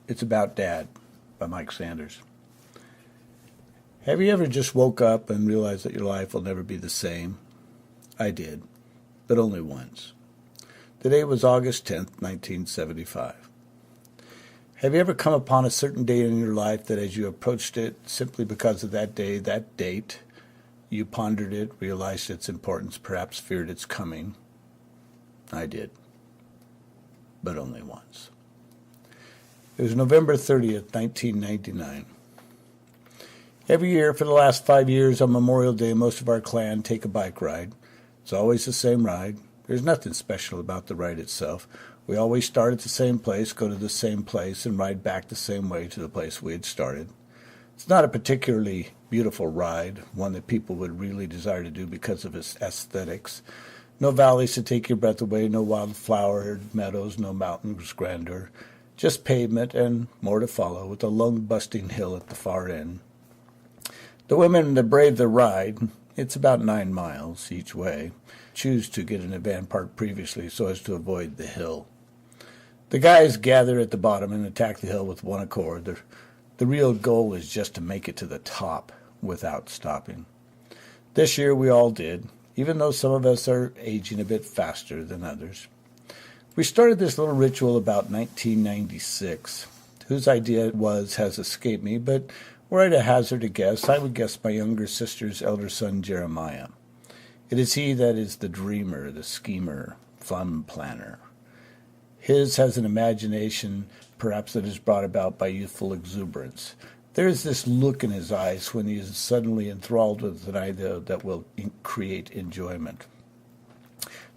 It's About Dad by Mike Sanders. Have you ever just woke up and realized that your life will never be the same? I did, but only once. The day was August 10th, 1975. Have you ever come upon a certain day in your life that as you approached it, simply because of that day, that date, you pondered it, realized its importance, perhaps feared its coming? I did, but only once. It was November 30th, 1999. Every year for the last 5 years on Memorial Day, most of our clan take a bike ride. It's always the same ride. There's nothing special about the ride itself. We always start at the same place, go to the same place, and ride back the same way to the place we had started. It's not a particularly beautiful ride, one that people would really desire to do because of its aesthetics. No valleys to take your breath away, no wildflowered meadows, no mountains grandeur. Just pavement and more to follow, with a lung-busting hill at the far end. The women that brave the ride, it's about 9 miles each way, choose to get in a van parked previously so as to avoid the hill. The guys gather at the bottom and attack the hill with one accord. The real goal is just to make it to the top without stopping. This year we all did, even though some of us are aging a bit faster than others. We started this little ritual about 1996. Whose idea it was has escaped me, but were I to hazard a guess, I would guess my younger sister's elder son, Jeremiah. It is he that is the dreamer, the schemer, fun planner. His has an imagination, perhaps, that is brought about by youthful exuberance. There is this look in his eyes when he is suddenly enthralled with an idea that will create enjoyment.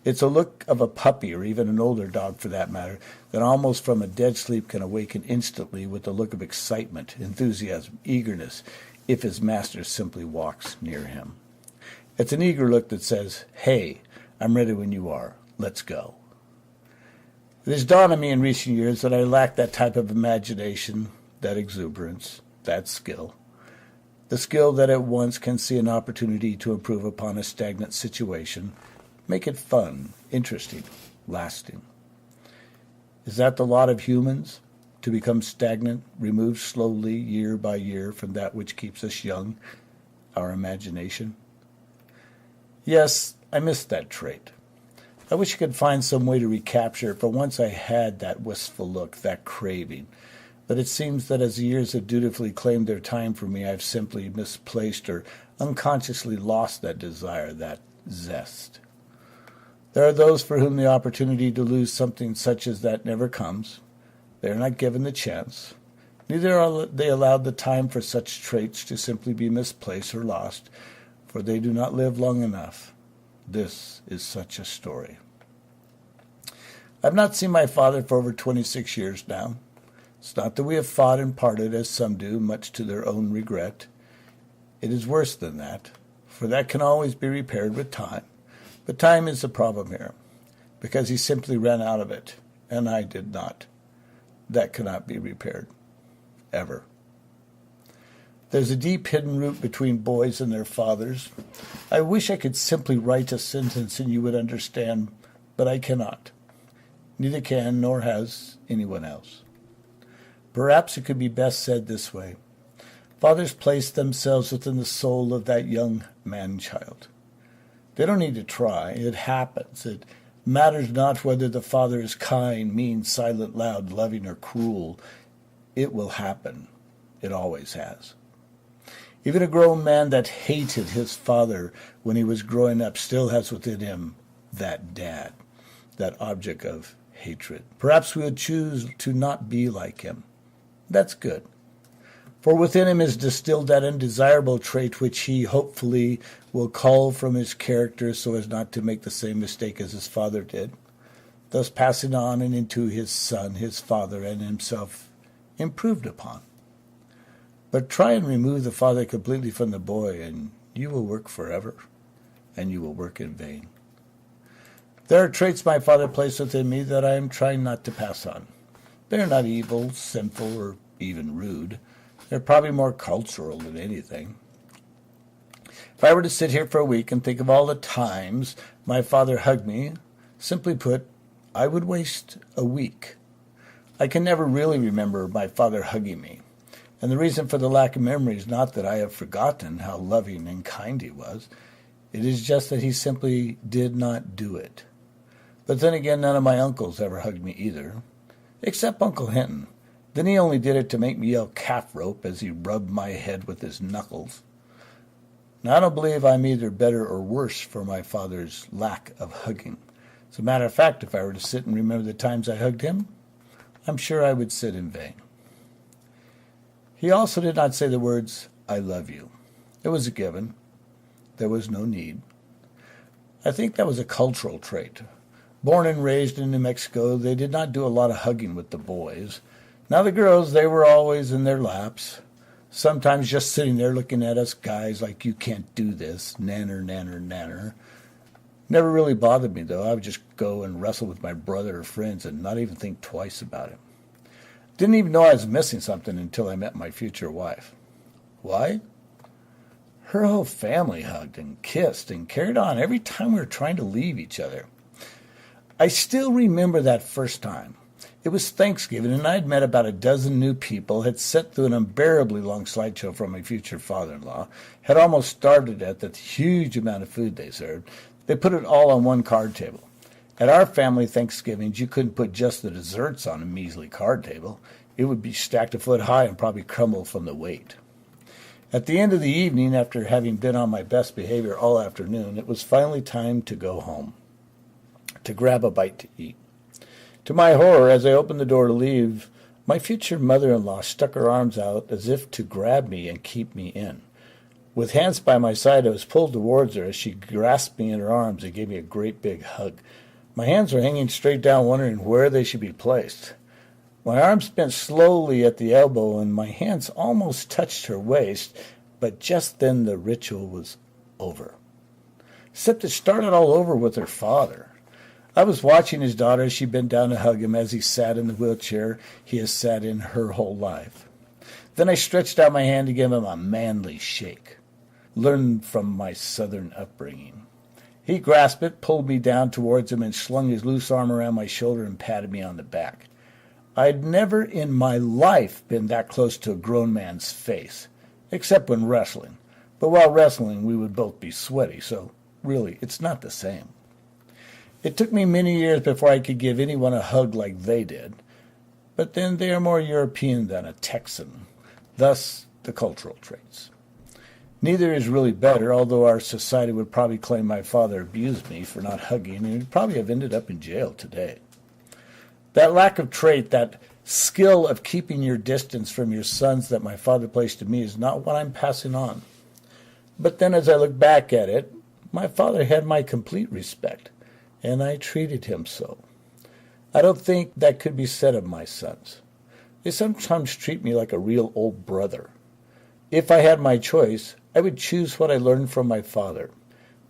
It's a look of a puppy, or even an older dog for that matter, that almost from a dead sleep can awaken instantly with a look of excitement, enthusiasm, eagerness, if his master simply walks near him. It's an eager look that says, "Hey, I'm ready when you are. Let's go." It has dawned on me in recent years that I lack that type of imagination, that exuberance, that skill. The skill that at once can see an opportunity to improve upon a stagnant situation, make it fun, interesting, lasting. Is that the lot of humans? To become stagnant, removed slowly, year by year, from that which keeps us young, our imagination? Yes, I miss that trait. I wish I could find some way to recapture it, for once I had that wistful look, that craving. But it seems that as the years have dutifully claimed their time for me, I've simply misplaced or unconsciously lost that desire, that zest. There are those for whom the opportunity to lose something such as that never comes. They are not given the chance. Neither are they allowed the time for such traits to simply be misplaced or lost, for they do not live long enough. This is such a story. I've not seen my father for over 26 years now. It's not that we have fought and parted, as some do, much to their own regret. It is worse than that, for that can always be repaired with time. But time is the problem here, because he simply ran out of it, and I did not. That cannot be repaired, ever. There's a deep hidden root between boys and their fathers. I wish I could simply write a sentence and you would understand, but I cannot. Neither can nor has anyone else. Perhaps it could be best said this way. Fathers place themselves within the soul of that young man-child. They don't need to try. It happens. It matters not whether the father is kind, mean, silent, loud, loving, or cruel. It will happen. It always has. Even a grown man that hated his father when he was growing up still has within him that dad, that object of hatred. Perhaps we would choose to not be like him. That's good. For within him is distilled that undesirable trait which he hopefully will cull from his character so as not to make the same mistake as his father did, thus passing on and into his son, his father, and himself improved upon. But try and remove the father completely from the boy, and you will work forever, and you will work in vain. There are traits my father placed within me that I am trying not to pass on. They are not evil, sinful, or even rude. They're probably more cultural than anything. If I were to sit here for a week and think of all the times my father hugged me, simply put, I would waste a week. I can never really remember my father hugging me. And the reason for the lack of memory is not that I have forgotten how loving and kind he was. It is just that he simply did not do it. But then again, none of my uncles ever hugged me either, except Uncle Hinton. Then he only did it to make me yell calf rope as he rubbed my head with his knuckles. Now, I don't believe I'm either better or worse for my father's lack of hugging. As a matter of fact, if I were to sit and remember the times I hugged him, I'm sure I would sit in vain. He also did not say the words, "I love you." It was a given. There was no need. I think that was a cultural trait. Born and raised in New Mexico, they did not do a lot of hugging with the boys. Now the girls, they were always in their laps, sometimes just sitting there looking at us guys like, "You can't do this, nanner, nanner, nanner." Never really bothered me, though. I would just go and wrestle with my brother or friends and not even think twice about it. Didn't even know I was missing something until I met my future wife. Why? Her whole family hugged and kissed and carried on every time we were trying to leave each other. I still remember that first time. It was Thanksgiving, and I had met about a dozen new people, had sat through an unbearably long slideshow from my future father-in-law, had almost starved to death at the huge amount of food they served. They put it all on one card table. At our family Thanksgivings, you couldn't put just the desserts on a measly card table. It would be stacked a foot high and probably crumble from the weight. At the end of the evening, after having been on my best behavior all afternoon, it was finally time to go home, to grab a bite to eat. To my horror, as I opened the door to leave, my future mother-in-law stuck her arms out as if to grab me and keep me in. With hands by my side, I was pulled towards her as she grasped me in her arms and gave me a great big hug. My hands were hanging straight down, wondering where they should be placed. My arms bent slowly at the elbow, and my hands almost touched her waist, but just then the ritual was over. Except it started all over with her father. I was watching his daughter as she bent down to hug him as he sat in the wheelchair he has sat in her whole life. Then I stretched out my hand to give him a manly shake, learned from my southern upbringing. He grasped it, pulled me down towards him, and slung his loose arm around my shoulder and patted me on the back. I'd never in my life been that close to a grown man's face, except when wrestling. But while wrestling, we would both be sweaty, so really, it's not the same. It took me many years before I could give anyone a hug like they did. But then they are more European than a Texan, thus the cultural traits. Neither is really better, although our society would probably claim my father abused me for not hugging, and he'd probably have ended up in jail today. That lack of trait, that skill of keeping your distance from your sons that my father placed in me is not what I'm passing on. But then as I look back at it, my father had my complete respect, and I treated him so. I don't think that could be said of my sons. They sometimes treat me like a real old brother. If I had my choice, I would choose what I learned from my father,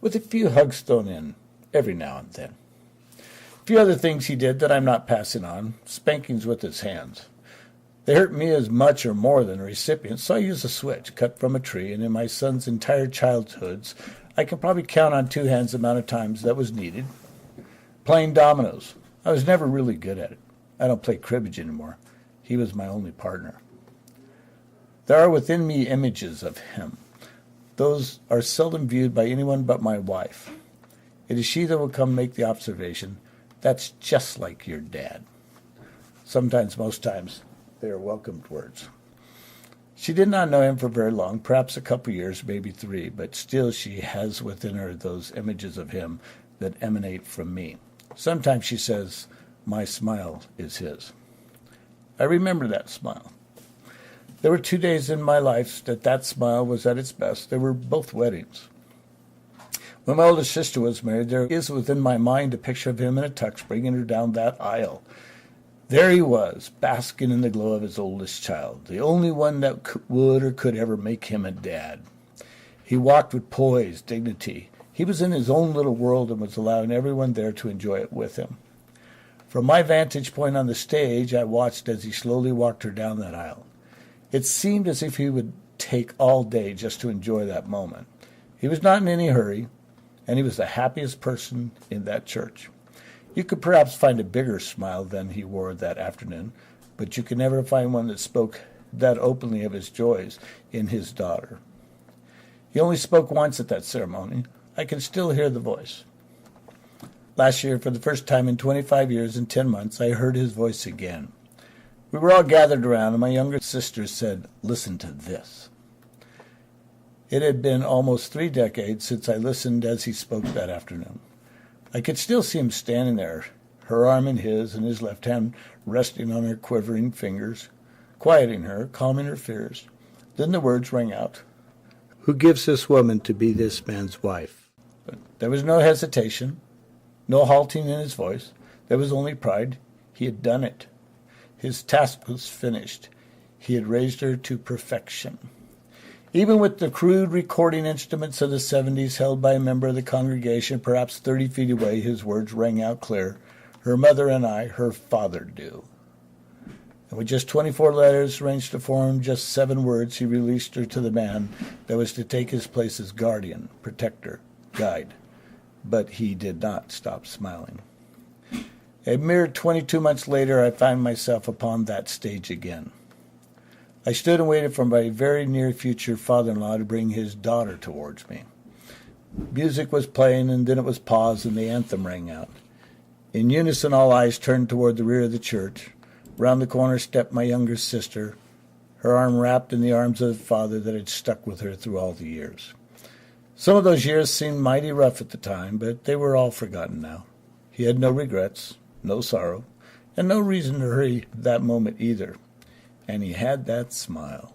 with a few hugs thrown in every now and then. A few other things he did that I'm not passing on, spankings with his hands. They hurt me as much or more than the recipient, so I use a switch cut from a tree, and in my son's entire childhoods, I can probably count on two hands the amount of times that was needed. Playing dominoes. I was never really good at it. I don't play cribbage anymore. He was my only partner. There are within me images of him. Those are seldom viewed by anyone but my wife. It is she that will come make the observation, "That's just like your dad." Sometimes, most times, they are welcomed words. She did not know him for very long, perhaps a couple years, maybe 3, but still she has within her those images of him that emanate from me. Sometimes she says, "My smile is his." I remember that smile. There were 2 days in my life that smile was at its best. They were both weddings. When my oldest sister was married, there is within my mind a picture of him in a tux bringing her down that aisle. There he was, basking in the glow of his oldest child, the only one that would or could ever make him a dad. He walked with poise, dignity. He was in his own little world and was allowing everyone there to enjoy it with him. From my vantage point on the stage, I watched as he slowly walked her down that aisle. It seemed as if he would take all day just to enjoy that moment. He was not in any hurry, and he was the happiest person in that church. You could perhaps find a bigger smile than he wore that afternoon, but you can never find one that spoke that openly of his joys in his daughter. He only spoke once at that ceremony. I can still hear the voice. Last year, for the first time in 25 years and 10 months, I heard his voice again. We were all gathered around, and my younger sister said, "Listen to this." It had been almost 3 decades since I listened as he spoke that afternoon. I could still see him standing there, her arm in his and his left hand resting on her quivering fingers, quieting her, calming her fears. Then the words rang out, "Who gives this woman to be this man's wife?" But there was no hesitation, no halting in his voice. There was only pride. He had done it. His task was finished. He had raised her to perfection. Even with the crude recording instruments of the 70s held by a member of the congregation perhaps 30 feet away, his words rang out clear. Her mother and I, her father, do. And with just 24 letters arranged to form just 7 words, he released her to the man that was to take his place as guardian, protector, guide. But he did not stop smiling. A mere 22 months later, I found myself upon that stage again. I stood and waited for my very near future father-in-law to bring his daughter towards me. Music was playing, and then it was paused, and the anthem rang out. In unison, all eyes turned toward the rear of the church. Round the corner stepped my younger sister, her arm wrapped in the arms of the father that had stuck with her through all the years. Some of those years seemed mighty rough at the time, but they were all forgotten now. He had no regrets, no sorrow, and no reason to hurry that moment either. And he had that smile.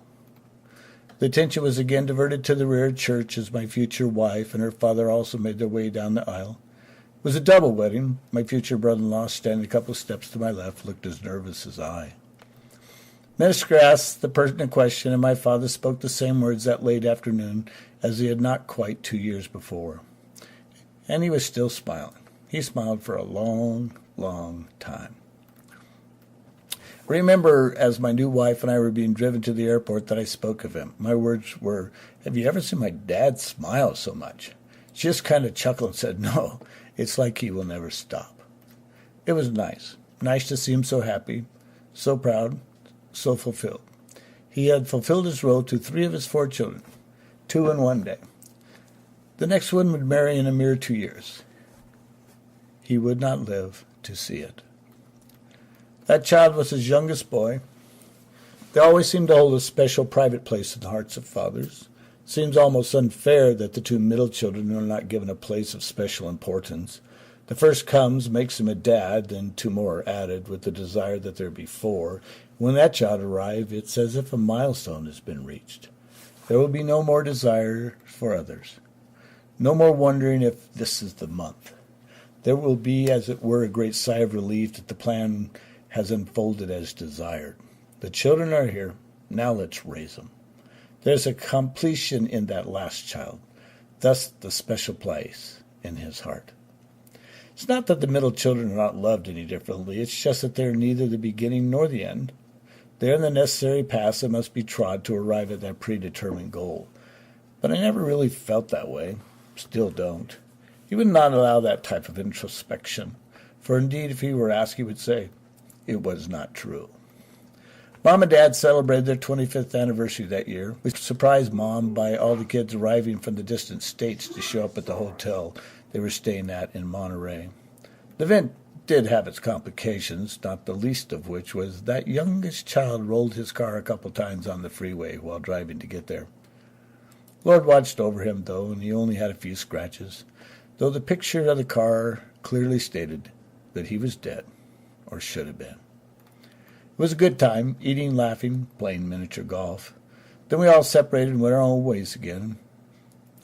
The attention was again diverted to the rear church as my future wife and her father also made their way down the aisle. It was a double wedding. My future brother-in-law, standing a couple of steps to my left, looked as nervous as I. Minister asked the pertinent question, and my father spoke the same words that late afternoon as he had not quite 2 years before. And he was still smiling. He smiled for a long, long time. Remember, as my new wife and I were being driven to the airport, that I spoke of him. My words were, "Have you ever seen my dad smile so much?" She just kind of chuckled and said, "No, it's like he will never stop." It was nice to see him so happy, so proud, so fulfilled. He had fulfilled his role to 3 of his 4 children, 2 in one day. The next one would marry in a mere 2 years. He would not live to see it. That child was his youngest boy. They always seem to hold a special private place in the hearts of fathers. It seems almost unfair that the 2 middle children are not given a place of special importance. The first comes, makes him a dad, then 2 more are added with the desire that there be 4. When that child arrives, it's as if a milestone has been reached. There will be no more desire for others. No more wondering if this is the month. There will be, as it were, a great sigh of relief that the plan has unfolded as desired. The children are here. Now let's raise them. There's a completion in that last child, thus the special place in his heart. It's not that the middle children are not loved any differently. It's just that they're neither the beginning nor the end. They're in the necessary paths that must be trod to arrive at that predetermined goal. But I never really felt that way. Still don't. He would not allow that type of introspection. For indeed, if he were asked, he would say, it was not true. Mom and Dad celebrated their 25th anniversary that year. We surprised Mom by all the kids arriving from the distant states to show up at the hotel they were staying at in Monterey. The event did have its complications, not the least of which was that youngest child rolled his car a couple times on the freeway while driving to get there. Lord watched over him, though, and he only had a few scratches, though the picture of the car clearly stated that he was dead. Or should have been. It was a good time, eating, laughing, playing miniature golf. Then we all separated and went our own ways again.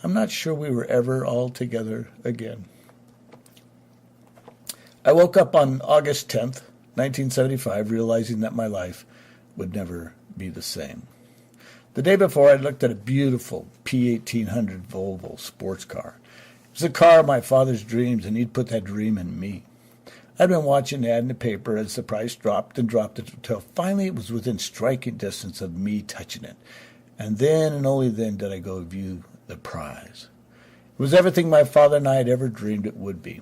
I'm not sure we were ever all together again. I woke up on August 10th, 1975, realizing that my life would never be the same. The day before, I looked at a beautiful P1800 Volvo sports car. It was a car of my father's dreams, and he'd put that dream in me. I'd been watching the ad in the paper as the price dropped and dropped until finally it was within striking distance of me touching it. And then and only then did I go view the prize. It was everything my father and I had ever dreamed it would be.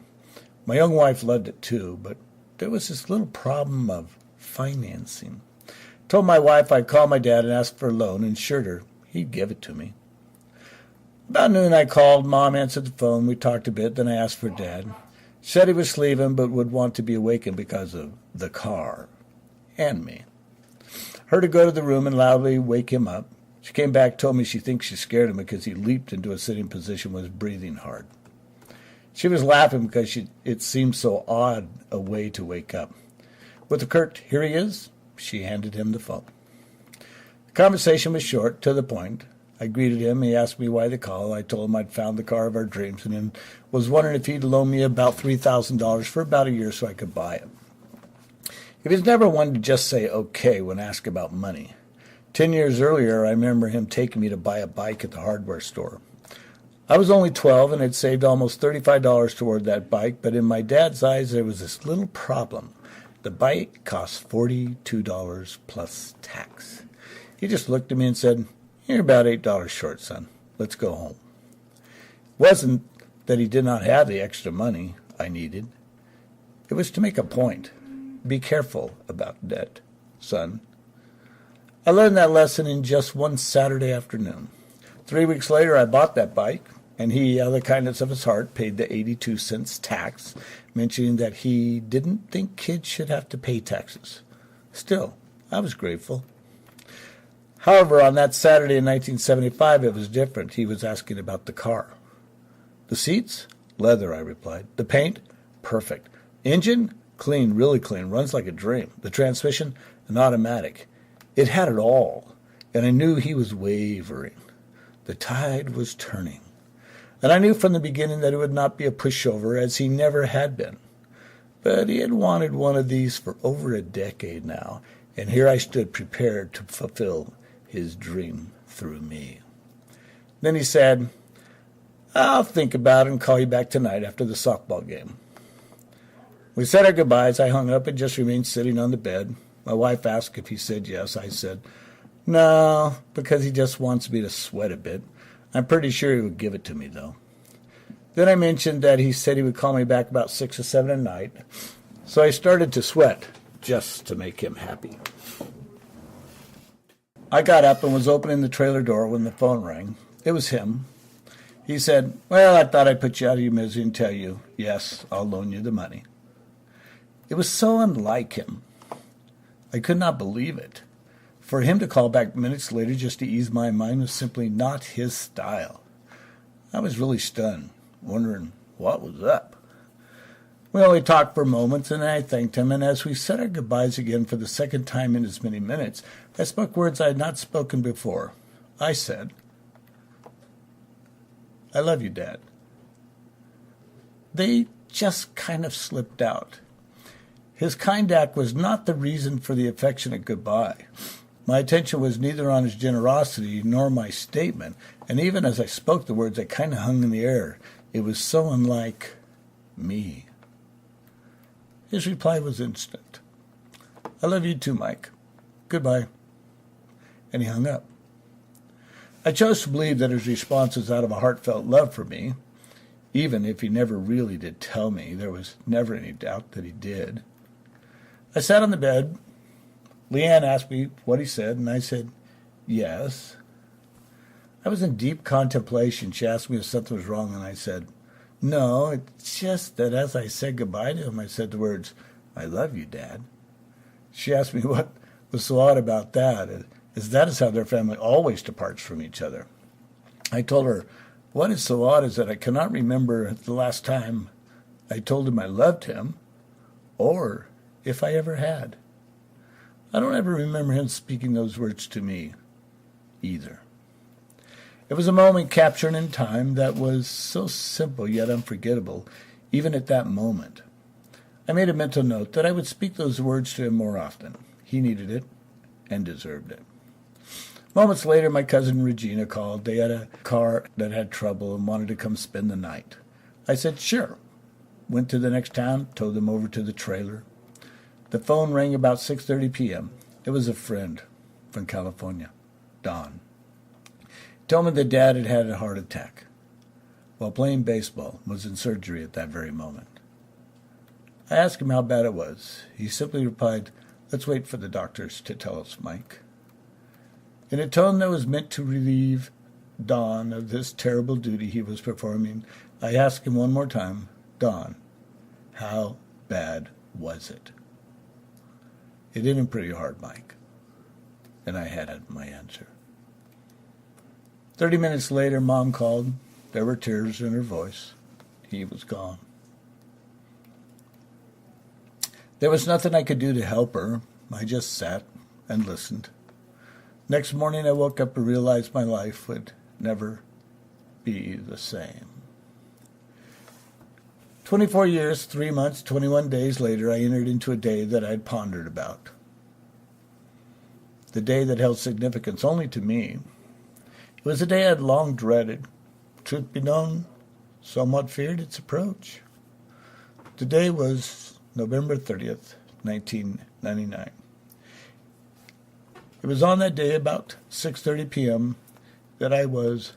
My young wife loved it too, but there was this little problem of financing. Told my wife I'd call my dad and ask for a loan, and assured her he'd give it to me. About noon I called. Mom answered the phone. We talked a bit. Then I asked for Dad. Said he was sleeping but would want to be awakened because of the car and me. Heard her go to the room and loudly wake him up. She came back, told me she thinks she scared him because he leaped into a sitting position and was breathing hard. She was laughing because it seemed so odd a way to wake up. With a curt, "Here he is," she handed him the phone. The conversation was short, to the point. I greeted him. He asked me why the call. I told him I'd found the car of our dreams and was wondering if he'd loan me about $3,000 for about a year so I could buy it. He was never one to just say okay when asked about money. 10 years earlier, I remember him taking me to buy a bike at the hardware store. I was only 12 and had saved almost $35 toward that bike, but in my dad's eyes there was this little problem. The bike cost $42 plus tax. He just looked at me and said, "You're about $8 short, son. Let's go home." It wasn't that he did not have the extra money I needed. It was to make a point. Be careful about debt, son. I learned that lesson in just one Saturday afternoon. 3 weeks later, I bought that bike, and he, out of the kindness of his heart, paid the 82 cents tax, mentioning that he didn't think kids should have to pay taxes. Still, I was grateful. However, on that Saturday in 1975, it was different. He was asking about the car. The seats? Leather, I replied. The paint? Perfect. Engine? Clean, really clean, runs like a dream. The transmission? An automatic. It had it all, and I knew he was wavering. The tide was turning. And I knew from the beginning that it would not be a pushover, as he never had been. But he had wanted one of these for over a decade now, and here I stood prepared to fulfill his dream through me. Then he said, "I'll think about it and call you back tonight after the softball game." We said our goodbyes. I hung up and just remained sitting on the bed. My wife asked if he said yes. I said, "No, because he just wants me to sweat a bit. I'm pretty sure he would give it to me, though." Then I mentioned that he said he would call me back about 6 or 7 at night. So I started to sweat just to make him happy. I got up and was opening the trailer door when the phone rang. It was him. He said, "Well, I thought I'd put you out of your misery and tell you, yes, I'll loan you the money." It was so unlike him. I could not believe it. For him to call back minutes later just to ease my mind was simply not his style. I was really stunned, wondering what was up. We only talked for moments, and I thanked him, and as we said our goodbyes again for the second time in as many minutes, I spoke words I had not spoken before. I said, "I love you, Dad." They just kind of slipped out. His kind act was not the reason for the affectionate goodbye. My attention was neither on his generosity nor my statement, and even as I spoke the words, I kind of hung in the air. It was so unlike me. His reply was instant. "I love you too, Mike. Goodbye." And he hung up. I chose to believe that his response was out of a heartfelt love for me. Even if he never really did tell me, there was never any doubt that he did. I sat on the bed. Leanne asked me what he said, and I said, "Yes." I was in deep contemplation. She asked me if something was wrong, and I said, "No, it's just that as I said goodbye to him, I said the words, 'I love you, Dad.'" She asked me what was so odd about that, as that is how their family always departs from each other. I told her, what is so odd is that I cannot remember the last time I told him I loved him, or if I ever had. I don't ever remember him speaking those words to me, either. It was a moment captured in time that was so simple yet unforgettable, even at that moment. I made a mental note that I would speak those words to him more often. He needed it and deserved it. Moments later, my cousin Regina called. They had a car that had trouble and wanted to come spend the night. I said, "Sure." Went to the next town, towed them over to the trailer. The phone rang about 6:30 p.m. It was a friend from California, Don. He told me that Dad had had a heart attack while playing baseball and was in surgery at that very moment. I asked him how bad it was. He simply replied, Let's wait for the doctors to tell us, Mike. In a tone that was meant to relieve Don of this terrible duty he was performing, I asked him one more time, Don, how bad was it? It hit him pretty hard, Mike. And I had my answer. 30 minutes later, Mom called. There were tears in her voice. He was gone. There was nothing I could do to help her. I just sat and listened. Next morning, I woke up and realized my life would never be the same. 24 years, 3 months, 21 days later, I entered into a day that I'd pondered about. The day that held significance only to me. It was a day I'd long dreaded. Truth be known, somewhat feared its approach. The day was November 30th, 1999. It was on that day, about 6:30 p.m., that I was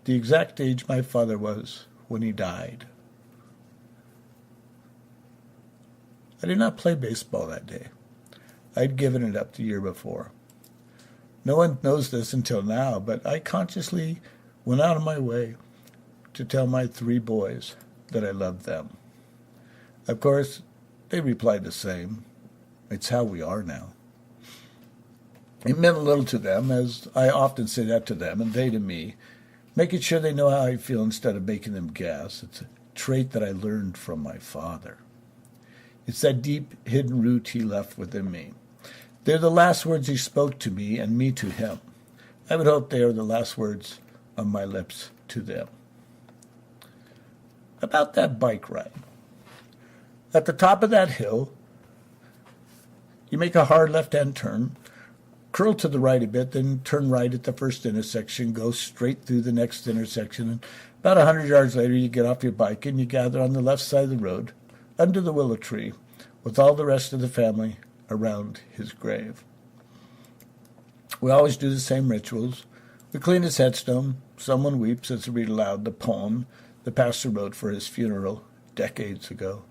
the exact age my father was when he died. I did not play baseball that day. I'd given it up the year before. No one knows this until now, but I consciously went out of my way to tell my 3 boys that I loved them. Of course, they replied the same. It's how we are now. It meant a little to them, as I often say that to them, and they to me, making sure they know how I feel instead of making them guess. It's a trait that I learned from my father. It's that deep, hidden root he left within me. They're the last words he spoke to me and me to him. I would hope they are the last words on my lips to them. About that bike ride. At the top of that hill, you make a hard left-hand turn, curl to the right a bit, then turn right at the first intersection, go straight through the next intersection, and about 100 yards later you get off your bike and you gather on the left side of the road, under the willow tree, with all the rest of the family around his grave. We always do the same rituals. We clean his headstone. Someone weeps as we read aloud the poem the pastor wrote for his funeral decades ago.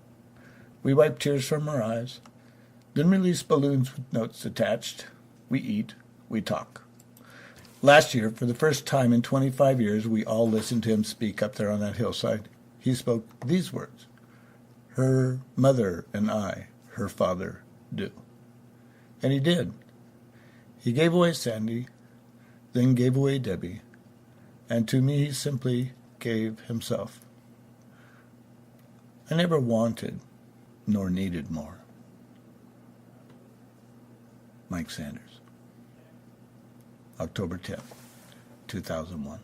We wipe tears from our eyes, then release balloons with notes attached. We eat, we talk. Last year, for the first time in 25 years, we all listened to him speak up there on that hillside. He spoke these words: her mother and I, her father, do. And he did. He gave away Sandy, then gave away Debbie, and to me he simply gave himself. I never wanted nor needed more. Mike Sanders. October 10th, 2001.